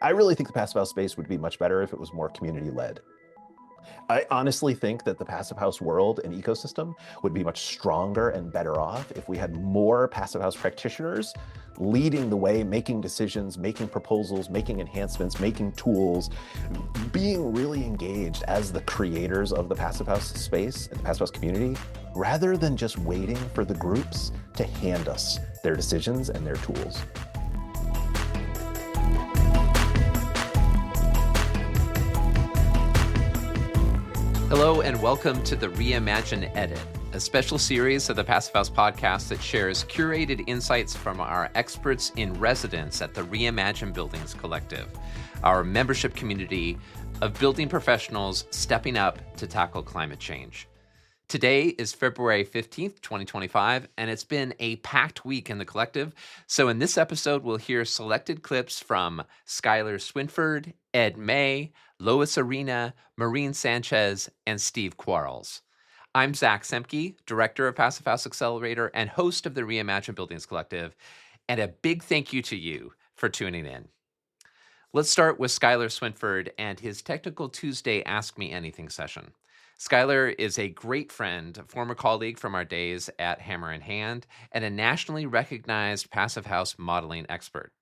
I really think the passive house space would be much better if it was more community led. I honestly think that the passive house world and ecosystem would be much stronger and better off if we had more passive house practitioners leading the way, making decisions, making proposals, making enhancements, making tools, being really engaged as the creators of the passive house space and the passive house community, rather than just waiting for the groups to hand us their decisions and their tools. Hello and welcome to the Reimagine Edit, a special series of the Passive House podcast that shares curated insights from our experts in residence at the Reimagine Buildings Collective, our membership community of building professionals stepping up to tackle climate change. Today is February 15th, 2025, and it's been a packed week in the collective. So in this episode, we'll hear selected clips from Skylar Swinford, Ed May, Lois Arena, Marine Sanchez, and Steve Quarles. I'm Zack Semke, Director of Passive House Accelerator and host of the Reimagine Buildings Collective, and a big thank you to you for tuning in. Let's start with Skylar Swinford and his Technical Tuesday Ask Me Anything session. Skylar is a great friend, a former colleague from our days at Hammer in Hand, and a nationally recognized passive house modeling expert.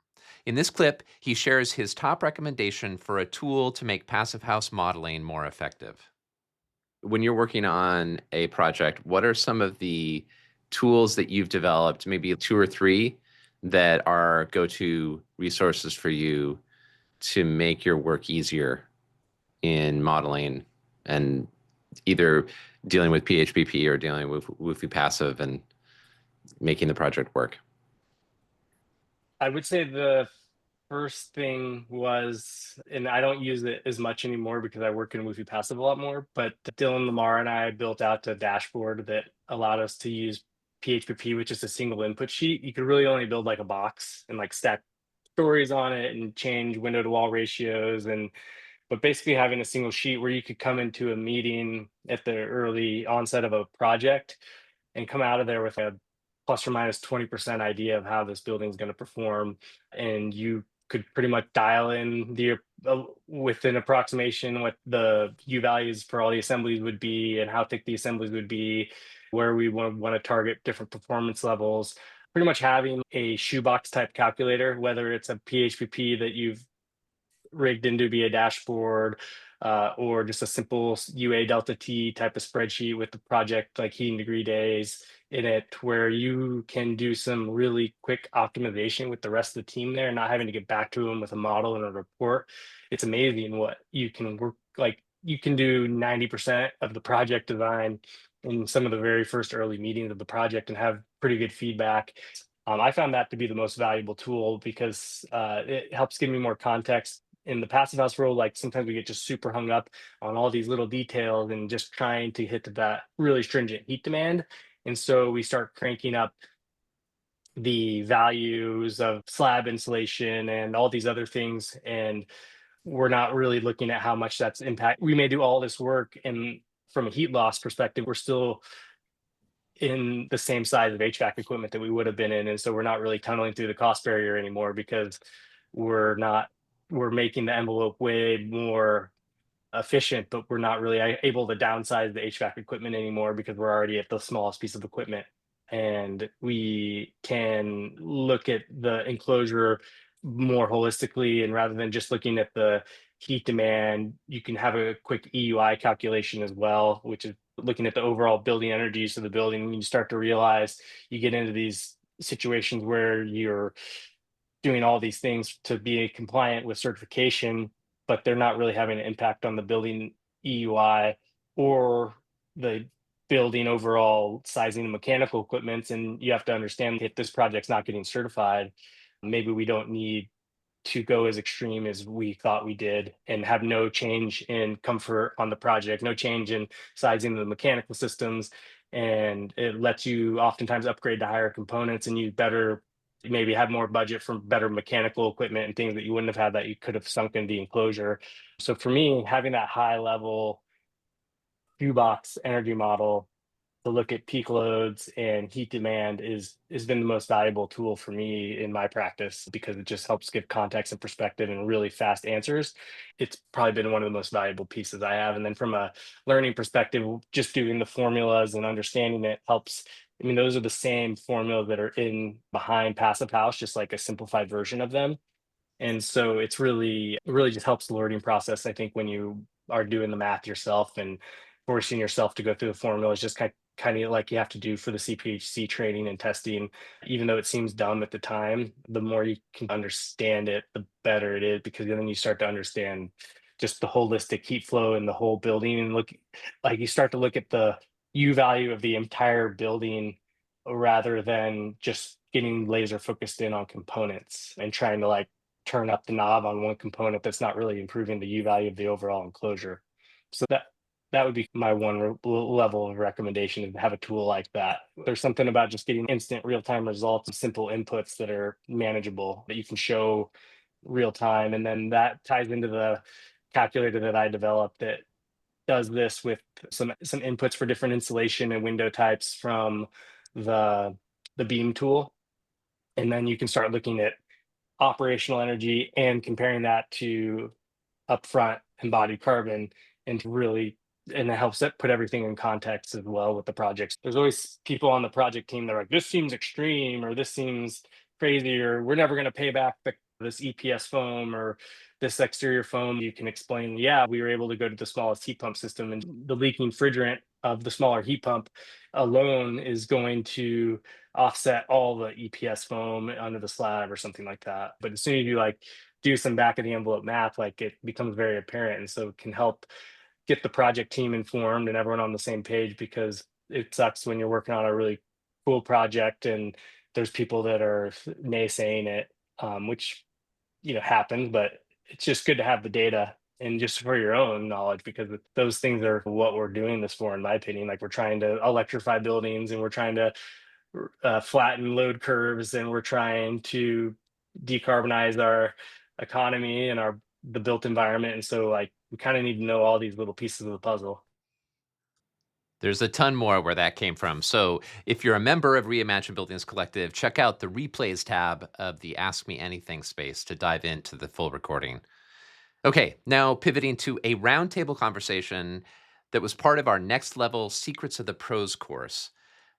In this clip, he shares his top recommendation for a tool to make passive house modeling more effective. When you're working on a project, what are some of the tools that you've developed, maybe 2 or 3, that are go-to resources for you to make your work easier in modeling and either dealing with PHPP or dealing with Woofy Passive and making the project work? I would say the first thing was, and I don't use it as much anymore because I work in Woofy Passive a lot more, but Dylan Lamar and I built out a dashboard that allowed us to use PHPP, which is a single input sheet. You could really only build like a box and like stack stories on it and change window to wall ratios, but basically having a single sheet where you could come into a meeting at the early onset of a project and come out of there with a plus or minus 20% idea of how this building is going to perform. And you could pretty much dial in with an approximation what the U values for all the assemblies would be and how thick the assemblies would be, where we want to target different performance levels. Pretty much having a shoebox type calculator, whether it's a PHPP that you've rigged into be a dashboard, or just a simple UA delta T type of spreadsheet with the project like heating degree days in it, where you can do some really quick optimization with the rest of the team there, not having to get back to them with a model and a report. It's amazing what you can work like. You can do 90% of the project design in some of the very first early meetings of the project and have pretty good feedback. I found that to be the most valuable tool because it helps give me more context. In the passive house world, like sometimes we get just super hung up on all these little details and just trying to hit that really stringent heat demand. And so we start cranking up the values of slab insulation and all these other things. And we're not really looking at how much that's impact. We may do all this work, and from a heat loss perspective, we're still in the same size of HVAC equipment that we would have been in. And so we're not really tunneling through the cost barrier anymore because we're making the envelope way more efficient, but we're not really able to downsize the HVAC equipment anymore because we're already at the smallest piece of equipment. And we can look at the enclosure more holistically, and rather than just looking at the heat demand, you can have a quick EUI calculation as well, which is looking at the overall building energy use of the building. When you start to realize you get into these situations where you're doing all these things to be compliant with certification, but they're not really having an impact on the building EUI or the building overall sizing of mechanical equipment. And you have to understand, if this project's not getting certified, maybe we don't need to go as extreme as we thought we did and have no change in comfort on the project, no change in sizing of the mechanical systems. And it lets you oftentimes upgrade to higher components and use better, maybe have more budget for better mechanical equipment and things that you wouldn't have had that you could have sunk in the enclosure. So for me, having that high level shoebox energy model to look at peak loads and heat demand has been the most valuable tool for me in my practice because it just helps give context and perspective and really fast answers. It's probably been one of the most valuable pieces I have. And then from a learning perspective, just doing the formulas and understanding it helps. I mean, those are the same formulas that are in behind Passive House, just like a simplified version of them. And so it really just helps the learning process. I think when you are doing the math yourself and forcing yourself to go through the formulas, just kind of like you have to do for the CPHC training and testing, even though it seems dumb at the time, the more you can understand it, the better it is, because then you start to understand just the holistic heat flow in the whole building and look like you start to look at the U value of the entire building rather than just getting laser focused in on components and trying to like turn up the knob on one component that's not really improving the U value of the overall enclosure. So that would be my one level of recommendation, is to have a tool like that. There's something about just getting instant real-time results and simple inputs that are manageable that you can show real time. And then that ties into the calculator that I developed that does this with some inputs for different insulation and window types from the beam tool. And then you can start looking at operational energy and comparing that to upfront embodied carbon, and to really and it helps it put everything in context as well with the projects. There's always people on the project team that are like, this seems extreme, or this seems crazy, or we're never going to pay back this EPS foam or this exterior foam. You can explain, yeah, we were able to go to the smallest heat pump system, and the leaking refrigerant of the smaller heat pump alone is going to offset all the EPS foam under the slab or something like that. But as soon as you like do some back of the envelope math, like it becomes very apparent. And so it can help get the project team informed and everyone on the same page, because it sucks when you're working on a really cool project and there's people that are naysaying it, which happens, but it's just good to have the data and just for your own knowledge, because those things are what we're doing this for, in my opinion. Like, we're trying to electrify buildings, and we're trying to flatten load curves, and we're trying to decarbonize our economy and the built environment. And so like we kind of need to know all these little pieces of the puzzle. There's a ton more where that came from. So if you're a member of Reimagine Buildings Collective, check out the replays tab of the Ask Me Anything space to dive into the full recording. Okay, now pivoting to a roundtable conversation that was part of our Next Level Secrets of the Pros course.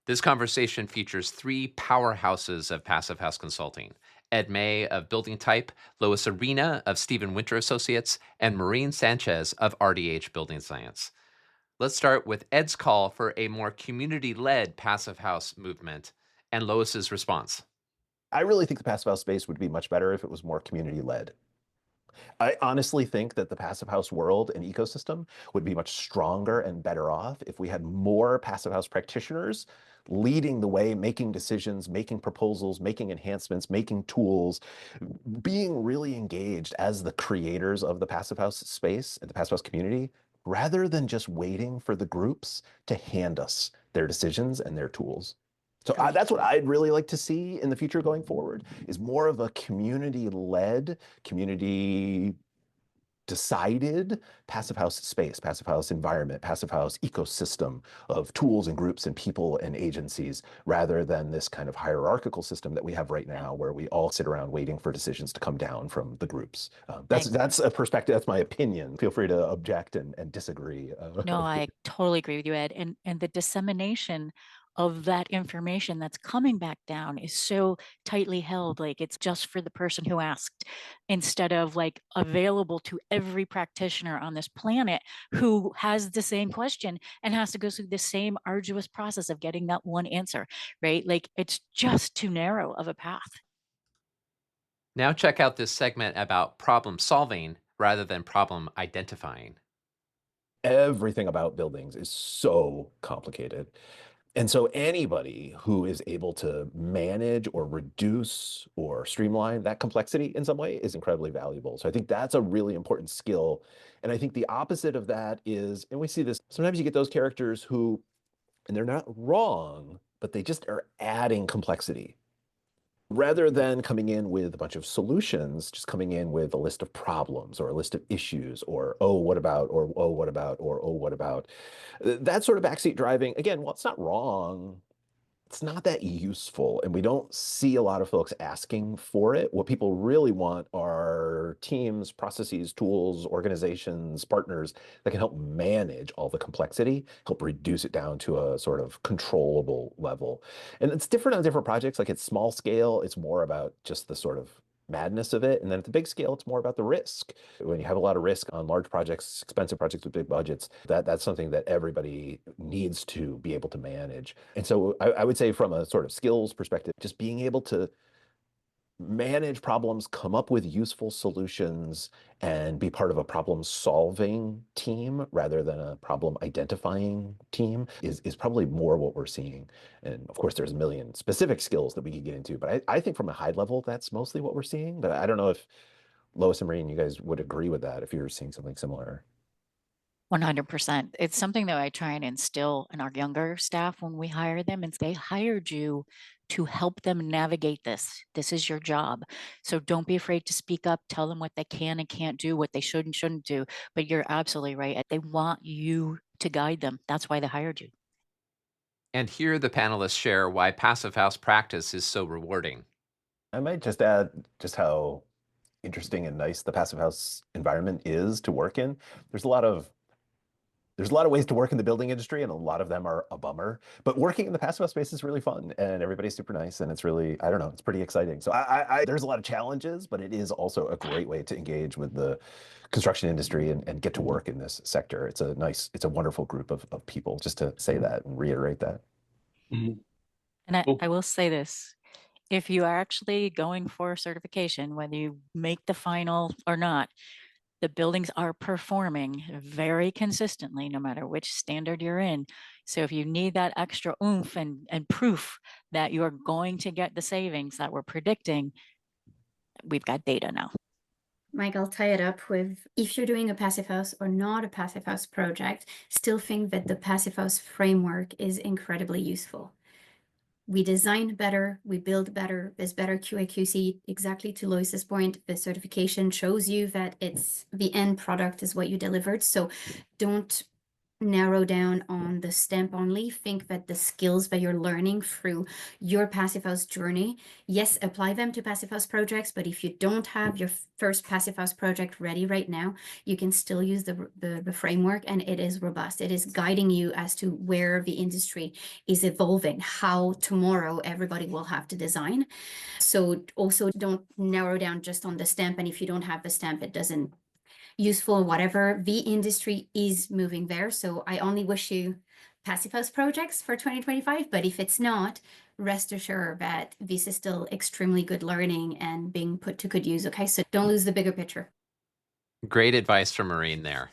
This conversation features three powerhouses of Passive House Consulting: Ed May of Building Type, Lois Arena of Stephen Winter Associates, and Marine Sanchez of RDH Building Science. Let's start with Ed's call for a more community-led Passive House movement and Lois's response. I really think the passive house space would be much better if it was more community led. I honestly think that the passive house world and ecosystem would be much stronger and better off if we had more passive house practitioners leading the way, making decisions, making proposals, making enhancements, making tools, being really engaged as the creators of the passive house space and the passive house community, rather than just waiting for the groups to hand us their decisions and their tools. So that's what I'd really like to see in the future going forward, is more of a community-led, community-decided passive house space, passive house environment, passive house ecosystem of tools and groups and people and agencies, rather than this kind of hierarchical system that we have right now, where we all sit around waiting for decisions to come down from the groups. That's a perspective. That's my opinion. Feel free to object and disagree. No, I totally agree with you, Ed. And the dissemination of that information that's coming back down is so tightly held. Like, it's just for the person who asked, instead of like available to every practitioner on this planet who has the same question and has to go through the same arduous process of getting that one answer, right? Like, it's just too narrow of a path. Now check out this segment about problem solving rather than problem identifying. Everything about buildings is so complicated. And so anybody who is able to manage or reduce or streamline that complexity in some way is incredibly valuable. So I think that's a really important skill. And I think the opposite of that is, and we see this, sometimes you get those characters who, and they're not wrong, but they just are adding complexity. rather than coming in with a bunch of solutions, just coming in with a list of problems or a list of issues or, oh, what about, or, oh, what about, or, oh, what about. That sort of backseat driving, again, well, it's not wrong. It's not that useful, and we don't see a lot of folks asking for it. What people really want are teams, processes, tools, organizations, partners that can help manage all the complexity, help reduce it down to a sort of controllable level. And it's different on different projects. Like it's small scale, it's more about just the sort of madness of it. And then at the big scale, it's more about the risk. When you have a lot of risk on large projects, expensive projects with big budgets, that's something that everybody needs to be able to manage. And so I would say from a sort of skills perspective, just being able to manage problems, come up with useful solutions, and be part of a problem solving team rather than a problem identifying team is probably more what we're seeing. And of course, there's a million specific skills that we could get into, but I think from a high level, that's mostly what we're seeing. But I don't know if Lois and Marine, you guys would agree with that if you're seeing something similar. 100%. It's something that I try and instill in our younger staff when we hire them, and they hired you to help them navigate this. This is your job. So don't be afraid to speak up, tell them what they can and can't do, what they should and shouldn't do. But you're absolutely right. They want you to guide them. That's why they hired you. And here the panelists share why Passive House practice is so rewarding. I might just add just how interesting and nice the Passive House environment is to work in. There's a lot of ways to work in the building industry, and a lot of them are a bummer. But working in the Passive House space is really fun, and everybody's super nice, and it's really, I don't know, it's pretty exciting. So there's a lot of challenges, but it is also a great way to engage with the construction industry and get to work in this sector. It's a wonderful group of people, just to say that and reiterate that. Mhm. And Cool. I will say this. If you are actually going for certification, whether you make the final or not, the buildings are performing very consistently, no matter which standard you're in. So if you need that extra oomph and proof that you're going to get the savings that we're predicting, we've got data now. Mike, I'll tie it up with, if you're doing a Passive House or not a Passive House project, still think that the Passive House framework is incredibly useful. We design better, we build better, there's better QA/QC. Exactly to Lois's point, the certification shows you that it's the end product is what you delivered. So don't narrow down on the stamp only. Think that the skills that you're learning through your Passive House journey, yes, apply them to Passive House projects, but if you don't have your first Passive House project ready right now, you can still use the framework, and it is robust. It is guiding you as to where the industry is evolving, how tomorrow everybody will have to design. So also don't narrow down just on the stamp, and if you don't have the stamp, it doesn't useful, whatever. The industry is moving there. So I only wish you Passive House projects for 2025. But if it's not, rest assured that this is still extremely good learning and being put to good use. Okay, so don't lose the bigger picture. Great advice from Marine there.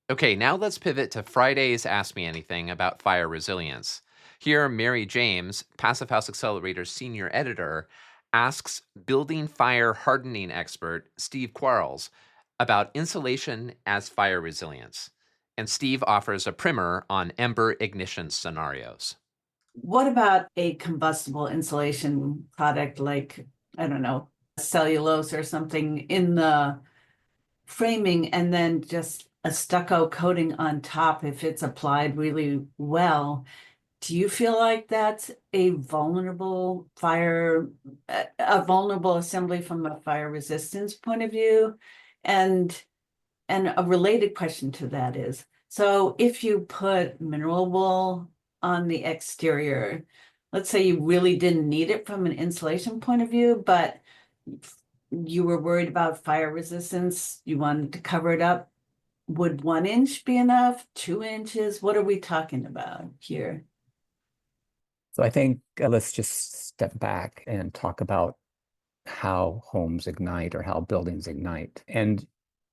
Okay, now let's pivot to Friday's Ask Me Anything about fire resilience. Here, Mary James, Passive House Accelerator's senior editor, asks building fire hardening expert Steve Quarles about insulation as fire resilience. And Steve offers a primer on ember ignition scenarios. What about a combustible insulation product like, I don't know, cellulose or something in the framing, and then just a stucco coating on top if it's applied really well? Do you feel like that's a vulnerable assembly from a fire resistance point of view? And a related question to that is, so if you put mineral wool on the exterior, let's say you really didn't need it from an insulation point of view, but you were worried about fire resistance, you wanted to cover it up, would 1 inch be enough? 2 inches? What are we talking about here? So I think let's just step back and talk about how homes ignite or how buildings ignite. And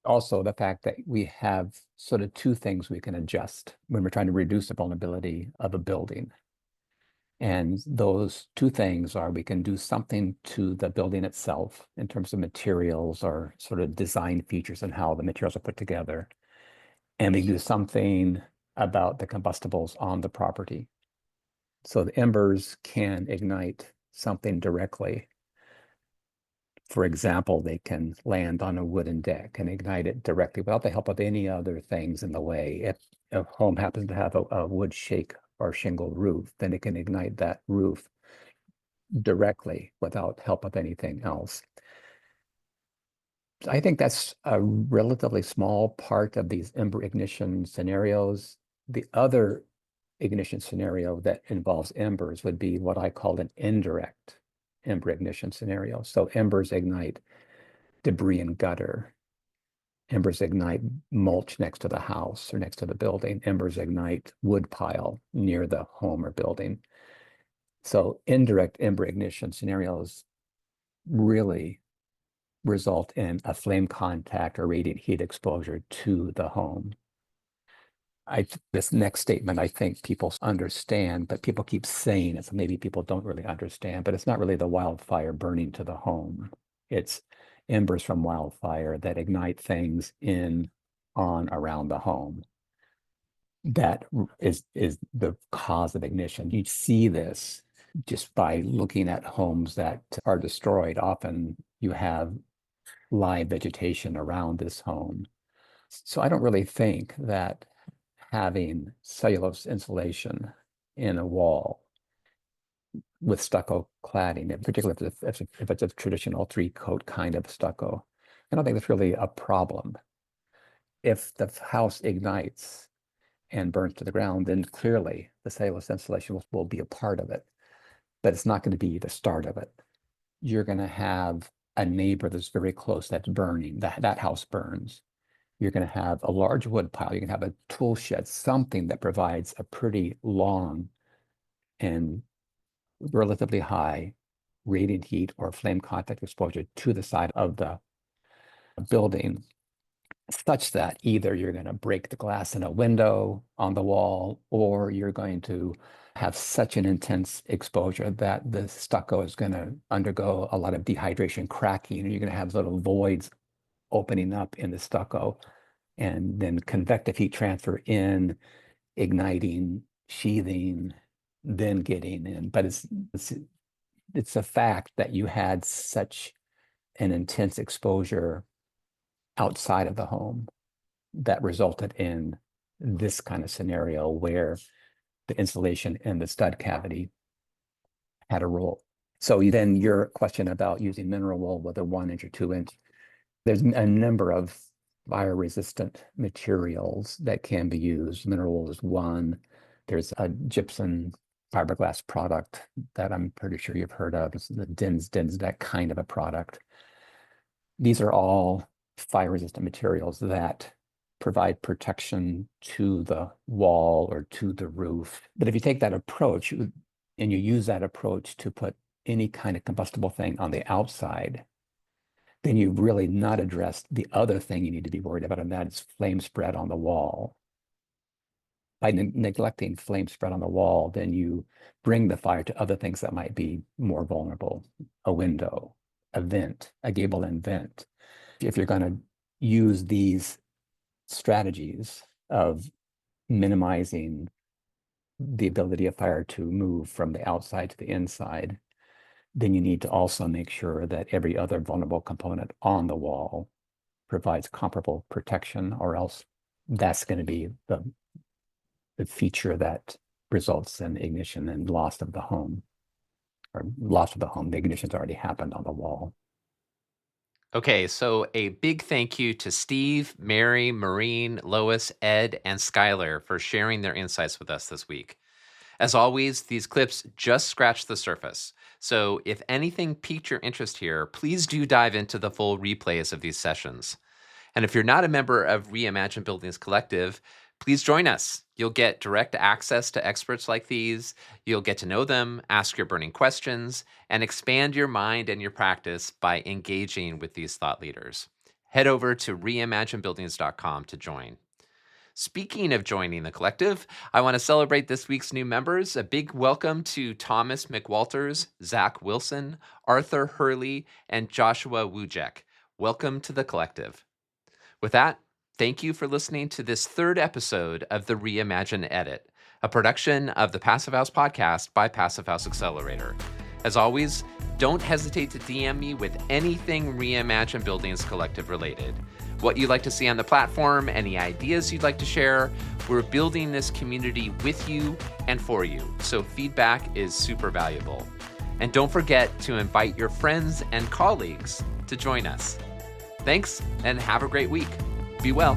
also the fact that we have sort of two things we can adjust when we're trying to reduce the vulnerability of a building. And those two things are, we can do something to the building itself in terms of materials or sort of design features and how the materials are put together. And we do something about the combustibles on the property. So the embers can ignite something directly. For example, they can land on a wooden deck and ignite it directly without the help of any other things in the way. If a home happens to have a wood shake or shingle roof, then it can ignite that roof directly without help of anything else. I think that's a relatively small part of these ember ignition scenarios. The other ignition scenario that involves embers would be what I call an indirect ember ignition scenario. So embers ignite debris and gutter. Embers ignite mulch next to the house or next to the building. Embers ignite wood pile near the home or building. So indirect ember ignition scenarios really result in a flame contact or radiant heat exposure to the home. This next statement, I think people understand, but people keep saying it, so maybe people don't really understand, but it's not really the wildfire burning to the home. It's embers from wildfire that ignite things on, around the home. That is the cause of ignition. You see this just by looking at homes that are destroyed. Often you have live vegetation around this home. So I don't really think that having cellulose insulation in a wall with stucco cladding, particularly if it's a traditional 3-coat kind of stucco, I don't think that's really a problem. If the house ignites and burns to the ground, then clearly the cellulose insulation will be a part of it, but it's not going to be the start of it. You're going to have a neighbor that's very close that's burning, that house burns. You're going to have a large wood pile. You're going to have a tool shed, something that provides a pretty long and relatively high radiant heat or flame contact exposure to the side of the building, such that either you're going to break the glass in a window on the wall, or you're going to have such an intense exposure that the stucco is going to undergo a lot of dehydration, cracking, and you're going to have little voids opening up in the stucco, and then convective heat transfer in, igniting, sheathing, then getting in. But it's a fact that you had such an intense exposure outside of the home that resulted in this kind of scenario where the insulation in the stud cavity had a role. So then your question about using mineral wool, whether 1 inch or 2 inch, there's a number of fire resistant materials that can be used. Mineral wool is one. There's a gypsum fiberglass product that I'm pretty sure you've heard of. It's the DINS, that kind of a product. These are all fire resistant materials that provide protection to the wall or to the roof. But if you take that approach and you use that approach to put any kind of combustible thing on the outside, then you've really not addressed the other thing you need to be worried about, and that is flame spread on the wall. By neglecting flame spread on the wall, then you bring the fire to other things that might be more vulnerable: a window, a vent, a gable end vent. If you're going to use these strategies of minimizing the ability of fire to move from the outside to the inside, then you need to also make sure that every other vulnerable component on the wall provides comparable protection, or else that's going to be the feature that results in ignition and loss of the home. The ignition's already happened on the wall. Okay, so a big thank you to Steve, Mary, Marine, Lois, Ed, and Skylar for sharing their insights with us this week. As always, these clips just scratch the surface. So if anything piqued your interest here, please do dive into the full replays of these sessions. And if you're not a member of Reimagine Buildings Collective, please join us. You'll get direct access to experts like these. You'll get to know them, ask your burning questions, and expand your mind and your practice by engaging with these thought leaders. Head over to reimaginebuildings.com to join. Speaking of joining the collective, I want to celebrate this week's new members. A big welcome to Thomas McWalters, Zach Wilson, Arthur Hurley, and Joshua Wujek. Welcome to the collective. With that, thank you for listening to this third episode of the Reimagine Edit, a production of the Passive House podcast by Passive House Accelerator. As always, don't hesitate to DM me with anything Reimagine Buildings Collective related. What you'd like to see on the platform, any ideas you'd like to share. We're building this community with you and for you, so feedback is super valuable. And don't forget to invite your friends and colleagues to join us. Thanks, and have a great week. Be well.